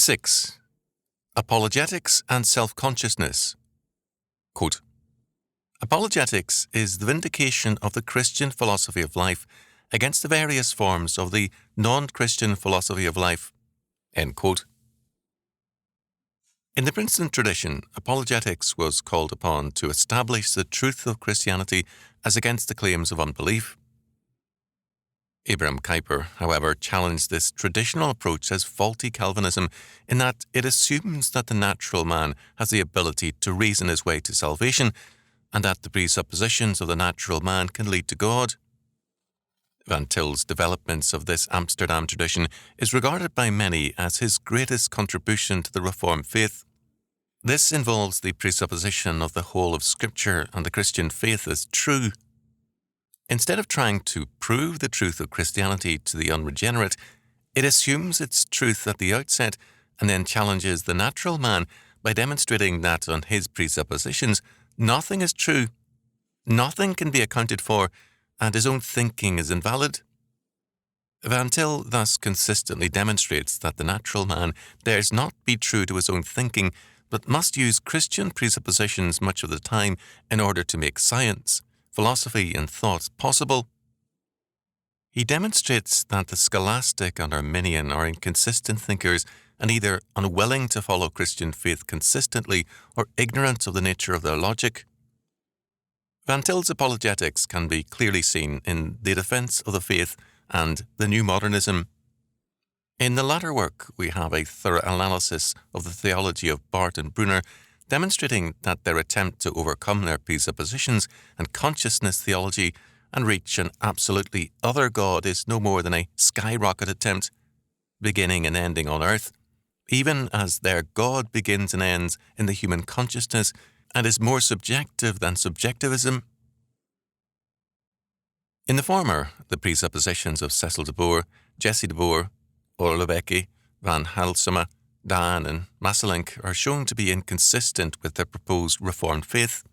6. Apologetics and self-consciousness. Quote, Apologetics is the vindication of the Christian philosophy of life against the various forms of the non-Christian philosophy of life. End quote. In the Princeton tradition, apologetics was called upon to establish the truth of Christianity as against the claims of unbelief. Abraham Kuyper, however, challenged this traditional approach as faulty Calvinism in that it assumes that the natural man has the ability to reason his way to salvation and that the presuppositions of the natural man can lead to God. Van Til's developments of this Amsterdam tradition is regarded by many as his greatest contribution to the Reformed faith. This involves the presupposition of the whole of Scripture and the Christian faith as true. Instead of trying to prove the truth of Christianity to the unregenerate, it assumes its truth at the outset and then challenges the natural man by demonstrating that on his presuppositions, nothing is true, nothing can be accounted for, and his own thinking is invalid. Van Til thus consistently demonstrates that the natural man dares not be true to his own thinking, but must use Christian presuppositions much of the time in order to make science, philosophy, and thought possible. He demonstrates that the scholastic and Arminian are inconsistent thinkers and either unwilling to follow Christian faith consistently or ignorant of the nature of their logic. Van Til's apologetics can be clearly seen in the defense of the faith and the New Modernism. In the latter work, we have a thorough analysis of the theology of Barth and Brunner, demonstrating that their attempt to overcome their presuppositions and consciousness theology and reach an absolutely other God is no more than a skyrocket attempt, beginning and ending on earth, even as their God begins and ends in the human consciousness and is more subjective than subjectivism. In the former, the presuppositions of Cecil de Boer, Jesse de Boer, Orlebeke, Van Halsema, Dan and Masselink are shown to be inconsistent with their proposed Reformed faith.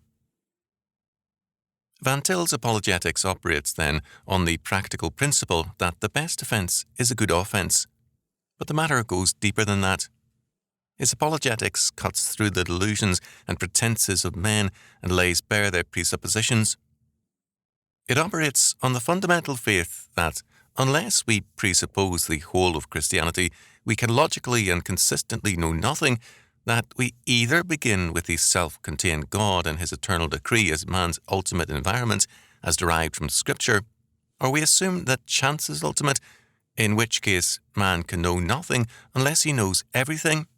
Van Til's apologetics operates then on the practical principle that the best defense is a good offense, but the matter goes deeper than that. His apologetics cuts through the delusions and pretenses of men and lays bare their presuppositions. It operates on the fundamental faith that, unless we presuppose the whole of Christianity, we can logically and consistently know nothing, that we either begin with the self-contained God and his eternal decree as man's ultimate environment as derived from Scripture, or we assume that chance is ultimate, in which case man can know nothing unless he knows everything.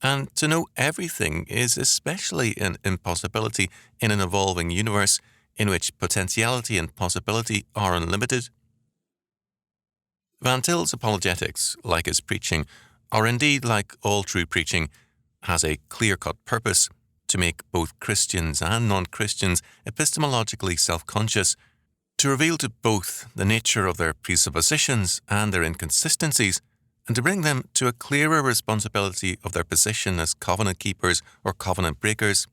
And to know everything is especially an impossibility in an evolving universe in which potentiality and possibility are unlimited. Van Til's apologetics, like his preaching, are indeed, like all true preaching, has a clear-cut purpose to make both Christians and non-Christians epistemologically self-conscious, to reveal to both the nature of their presuppositions and their inconsistencies, and to bring them to a clearer responsibility of their position as covenant keepers or covenant breakers.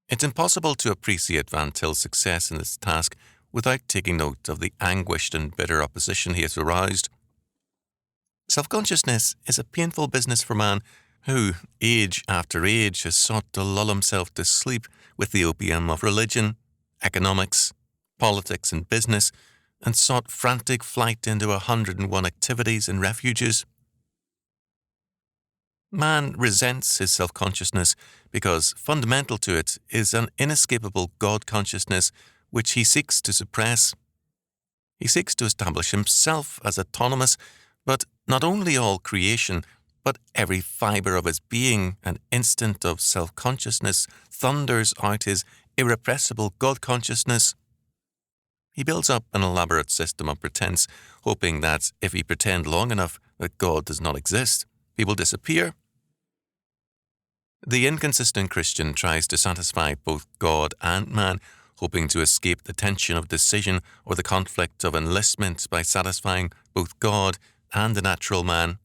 It's impossible to appreciate Van Til's success in this task without taking note of the anguished and bitter opposition he has aroused. Self-consciousness is a painful business for man who, age after age, has sought to lull himself to sleep with the opium of religion, economics, politics and business, and sought frantic flight into 101 activities and refuges. Man resents his self-consciousness because fundamental to it is an inescapable God-consciousness which he seeks to suppress. He seeks to establish himself as autonomous, but not only all creation, but every fibre of his being, an instant of self-consciousness, thunders out his irrepressible God-consciousness. He builds up an elaborate system of pretense, hoping that if he pretend long enough that God does not exist, he will disappear. The inconsistent Christian tries to satisfy both God and man, hoping to escape the tension of decision or the conflict of enlistment by satisfying both God and the natural man.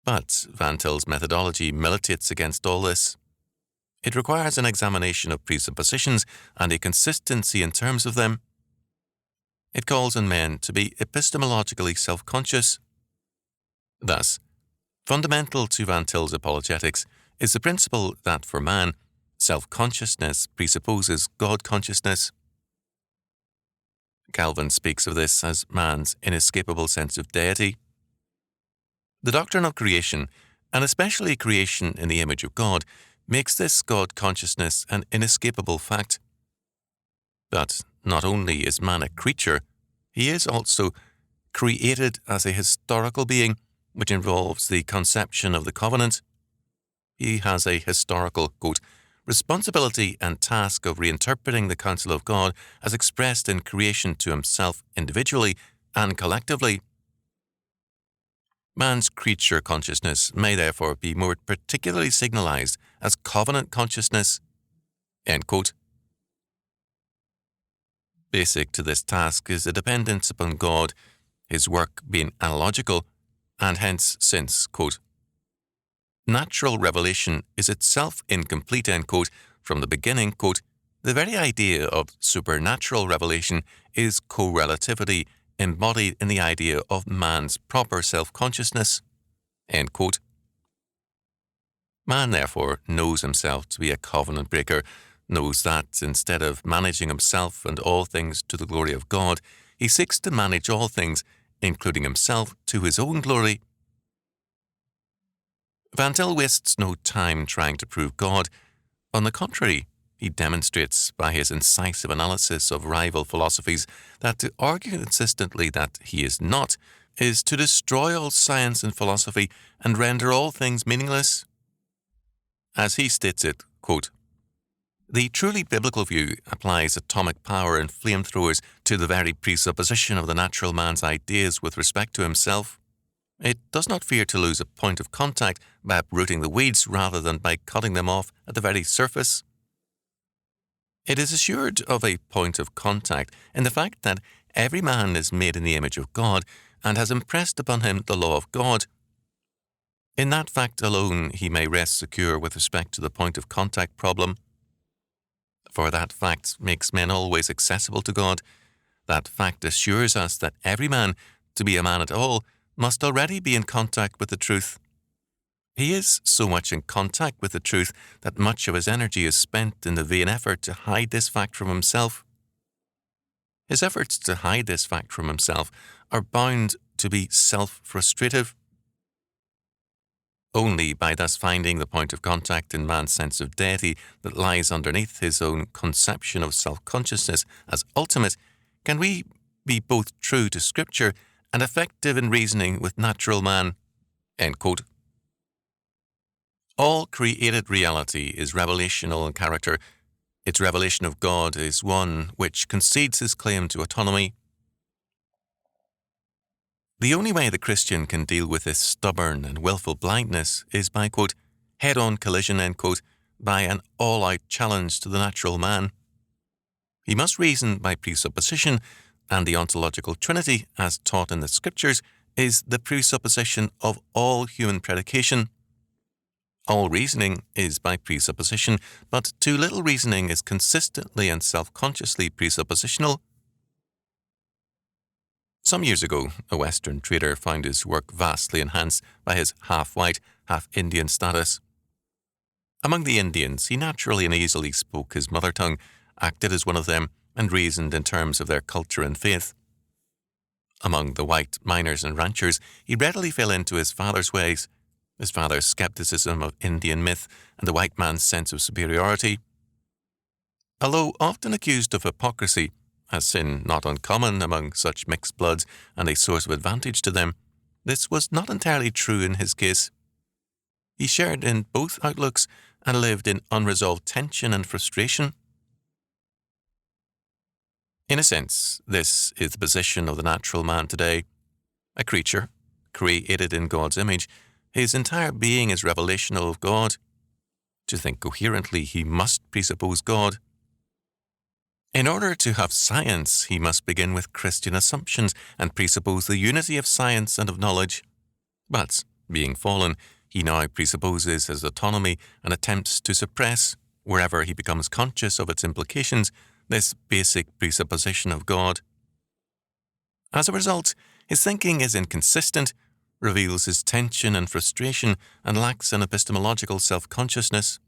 But Van Til's methodology militates against all this. It requires an examination of presuppositions and a consistency in terms of them. It calls on men to be epistemologically self-conscious. Thus, Fundamental to Van Til's Apologetics is the principle that for man, self-consciousness presupposes God-consciousness. Calvin speaks of this as man's inescapable sense of deity. The doctrine of creation, and especially creation in the image of God, makes this God-consciousness an inescapable fact. But not only is man a creature, he is also created as a historical being, which involves the conception of the covenant. He has a historical, quote, responsibility and task of reinterpreting the counsel of God as expressed in creation to himself individually and collectively. Man's creature consciousness may therefore be more particularly signalized as covenant consciousness, end quote. Basic to this task is the dependence upon God, his work being analogical, and hence since, quote, natural revelation is itself incomplete, end quote, from the beginning, quote, the very idea of supernatural revelation is correlativity embodied in the idea of man's proper self-consciousness, end quote. Man, therefore, knows himself to be a covenant breaker, knows that instead of managing himself and all things to the glory of God, he seeks to manage all things, including himself, to his own glory. Van Til wastes no time trying to prove God. On the contrary, he demonstrates by his incisive analysis of rival philosophies that to argue consistently that he is not is to destroy all science and philosophy and render all things meaningless. As he states it, quote, the truly biblical view applies atomic power and flamethrowers to the very presupposition of the natural man's ideas with respect to himself. It does not fear to lose a point of contact by uprooting the weeds rather than by cutting them off at the very surface. It is assured of a point of contact in the fact that every man is made in the image of God and has impressed upon him the law of God. In that fact alone he may rest secure with respect to the point of contact problem. For that fact makes men always accessible to God. That fact assures us that every man, to be a man at all, must already be in contact with the truth. He is so much in contact with the truth that much of his energy is spent in the vain effort to hide this fact from himself. His efforts to hide this fact from himself are bound to be self-frustrative. Only by thus finding the point of contact in man's sense of deity that lies underneath his own conception of self-consciousness as ultimate can we be both true to Scripture and effective in reasoning with natural man, end quote. All created reality is revelational in character. Its revelation of God is one which concedes his claim to autonomy. The only way the Christian can deal with this stubborn and willful blindness is by, quote, head-on collision, end quote, by an all-out challenge to the natural man. He must reason by presupposition, and the ontological trinity, as taught in the Scriptures, is the presupposition of all human predication. All reasoning is by presupposition, but too little reasoning is consistently and self-consciously presuppositional. Some years ago, a Western trader found his work vastly enhanced by his half-white, half-Indian status. Among the Indians, he naturally and easily spoke his mother tongue, acted as one of them, and reasoned in terms of their culture and faith. Among the white miners and ranchers, he readily fell into his father's ways, his father's skepticism of Indian myth and the white man's sense of superiority. Although often accused of hypocrisy, a sin not uncommon among such mixed bloods and a source of advantage to them, this was not entirely true in his case. He shared in both outlooks and lived in unresolved tension and frustration. In a sense, this is the position of the natural man today. A creature, created in God's image, his entire being is revelational of God. To think coherently, he must presuppose God. In order to have science, he must begin with Christian assumptions and presuppose the unity of science and of knowledge. But, being fallen, he now presupposes his autonomy and attempts to suppress, wherever he becomes conscious of its implications, this basic presupposition of God. As a result, his thinking is inconsistent, reveals his tension and frustration and lacks an epistemological self-consciousness.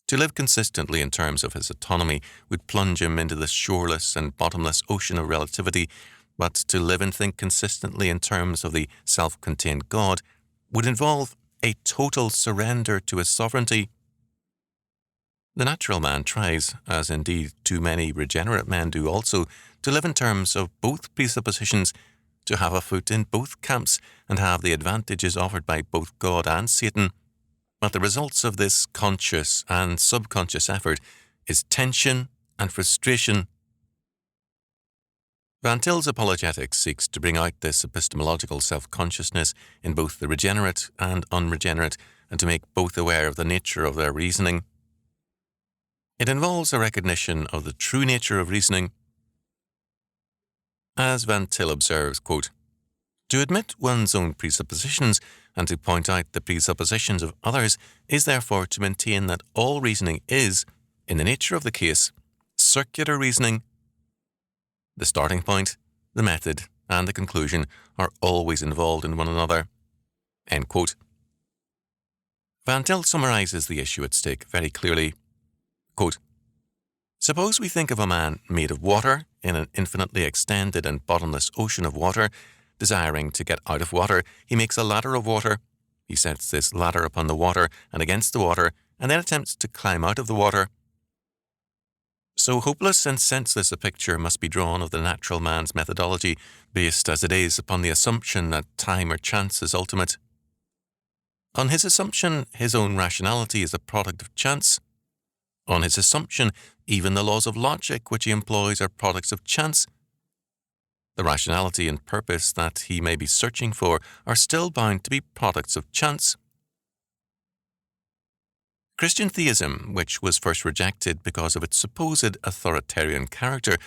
To live consistently in terms of his autonomy would plunge him into the shoreless and bottomless ocean of relativity, but to live and think consistently in terms of the self-contained God would involve a total surrender to his sovereignty. The natural man tries, as indeed too many regenerate men do also, to live in terms of both presuppositions, to have a foot in both camps and have the advantages offered by both God and Satan. But the results of this conscious and subconscious effort is tension and frustration. Van Til's Apologetics seeks to bring out this epistemological self-consciousness in both the regenerate and unregenerate, and to make both aware of the nature of their reasoning. It involves a recognition of the true nature of reasoning. As Van Til observes, quote, "To admit one's own presuppositions and to point out the presuppositions of others is therefore to maintain that all reasoning is, in the nature of the case, circular reasoning. The starting point, the method, and the conclusion are always involved in one another." End quote. Van Til summarizes the issue at stake very clearly. Quote, "Suppose we think of a man made of water in an infinitely extended and bottomless ocean of water. Desiring to get out of water, he makes a ladder of water. He sets this ladder upon the water and against the water, and then attempts to climb out of the water. So hopeless and senseless a picture must be drawn of the natural man's methodology, based as it is upon the assumption that time or chance is ultimate. On his assumption, his own rationality is a product of chance. On his assumption, even the laws of logic which he employs are products of chance. The rationality and purpose that he may be searching for are still bound to be products of chance. Christian theism, which was first rejected because of its supposed authoritarian character,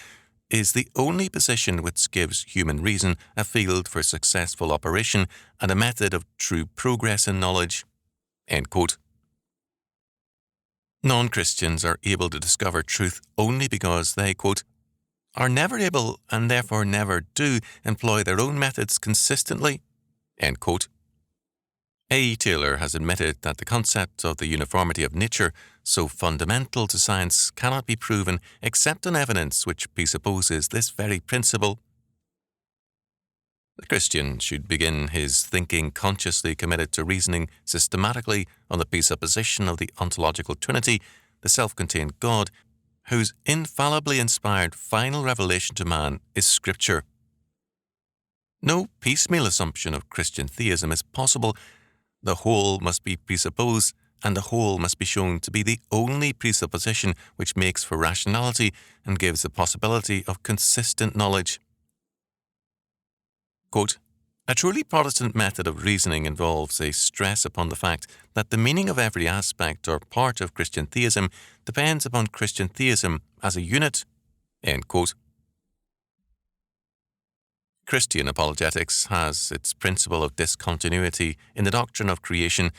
is the only position which gives human reason a field for successful operation and a method of true progress in knowledge." End quote. Non-Christians are able to discover truth only because they, quote, "are never able and therefore never do employ their own methods consistently." End quote. A. Taylor has admitted that the concept of the uniformity of nature, so fundamental to science, cannot be proven except on evidence which presupposes this very principle. The Christian should begin his thinking consciously committed to reasoning systematically on the presupposition of the ontological Trinity, the self-contained God, whose infallibly inspired final revelation to man is Scripture. No piecemeal assumption of Christian theism is possible. The whole must be presupposed, and the whole must be shown to be the only presupposition which makes for rationality and gives the possibility of consistent knowledge. Quote, "A truly Protestant method of reasoning involves a stress upon the fact that the meaning of every aspect or part of Christian theism depends upon Christian theism as a unit." End quote. Christian apologetics has its principle of discontinuity in the doctrine of creation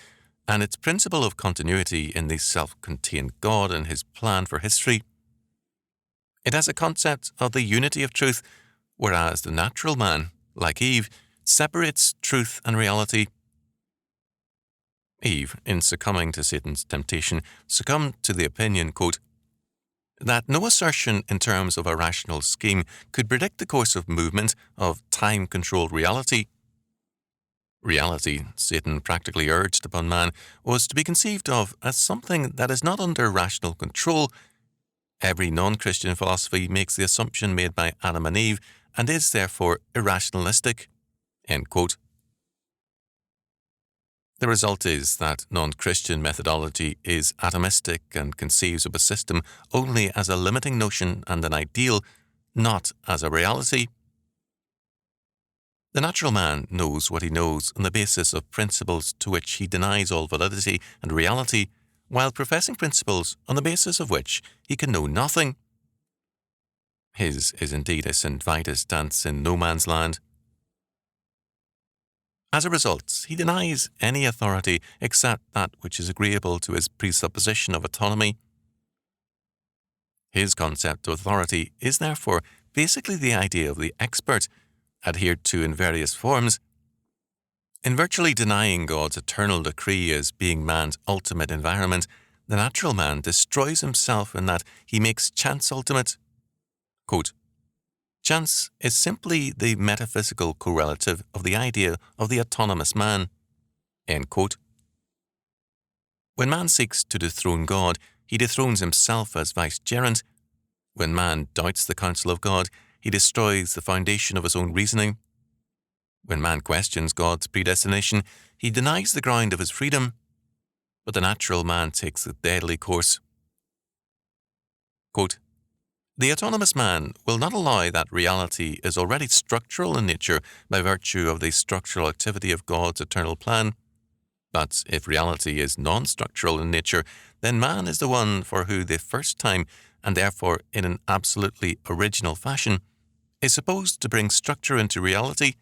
and its principle of continuity in the self-contained God and his plan for history. It has a concept of the unity of truth, whereas the natural man, like Eve, separates truth and reality. Eve, in succumbing to Satan's temptation, succumbed to the opinion, quote, "that no assertion in terms of a rational scheme could predict the course of movement of time-controlled reality." Reality, Satan practically urged upon man, was to be conceived of as something that is not under rational control. Every non-Christian philosophy makes the assumption made by Adam and Eve and is therefore irrationalistic. End quote. The result is that non-Christian methodology is atomistic and conceives of a system only as a limiting notion and an ideal, not as a reality. The natural man knows what he knows on the basis of principles to which he denies all validity and reality, while professing principles on the basis of which he can know nothing. His is indeed a St. Vitus dance in no man's land. As a result, he denies any authority except that which is agreeable to his presupposition of autonomy. His concept of authority is therefore basically the idea of the expert, adhered to in various forms. In virtually denying God's eternal decree as being man's ultimate environment, the natural man destroys himself in that he makes chance ultimate. Quote, chance is simply the metaphysical correlative of the idea of the autonomous man. End quote. When man seeks to dethrone God, he dethrones himself as vicegerent. When man doubts the counsel of God, he destroys the foundation of his own reasoning. When man questions God's predestination, he denies the ground of his freedom. But the natural man takes the deadly course. Quote, the autonomous man will not allow that reality is already structural in nature by virtue of the structural activity of God's eternal plan. But if reality is non-structural in nature, then man is the one for who the first time, and therefore in an absolutely original fashion, is supposed to bring structure into reality.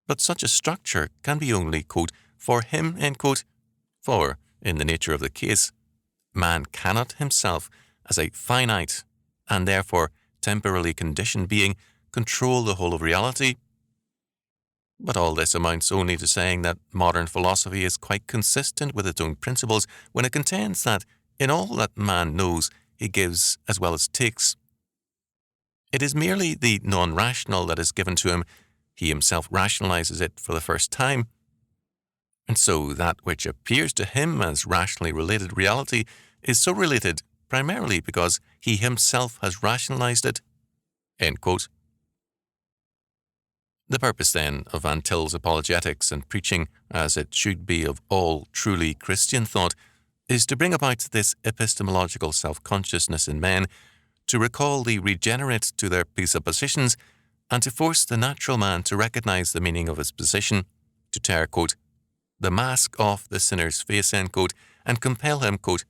But such a structure can be only, quote, for him, end quote, for, in the nature of the case, man cannot himself, as a finite and therefore temporarily conditioned being, control the whole of reality. But all this amounts only to saying that modern philosophy is quite consistent with its own principles when it contends that in all that man knows, he gives as well as takes. It is merely the non-rational that is given to him. He himself rationalizes it for the first time. And so that which appears to him as rationally related reality is so related primarily because he himself has rationalized it. End quote. The purpose, then, of Van Til's apologetics and preaching, as it should be of all truly Christian thought, is to bring about this epistemological self-consciousness in men, to recall the regenerate to their presuppositions, and to force the natural man to recognize the meaning of his position, to tear, quote, the mask off the sinner's face, end quote, and compel him, quote,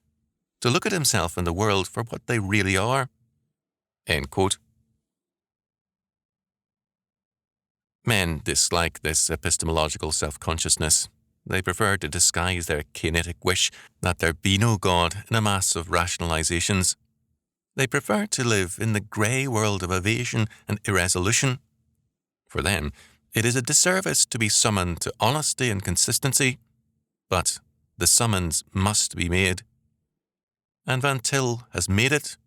to look at himself and the world for what they really are, end quote. Men dislike this epistemological self-consciousness. They prefer to disguise their kinetic wish that there be no God in a mass of rationalizations. They prefer to live in the grey world of evasion and irresolution. For them, it is a disservice to be summoned to honesty and consistency, but the summons must be made. And Van Til has made it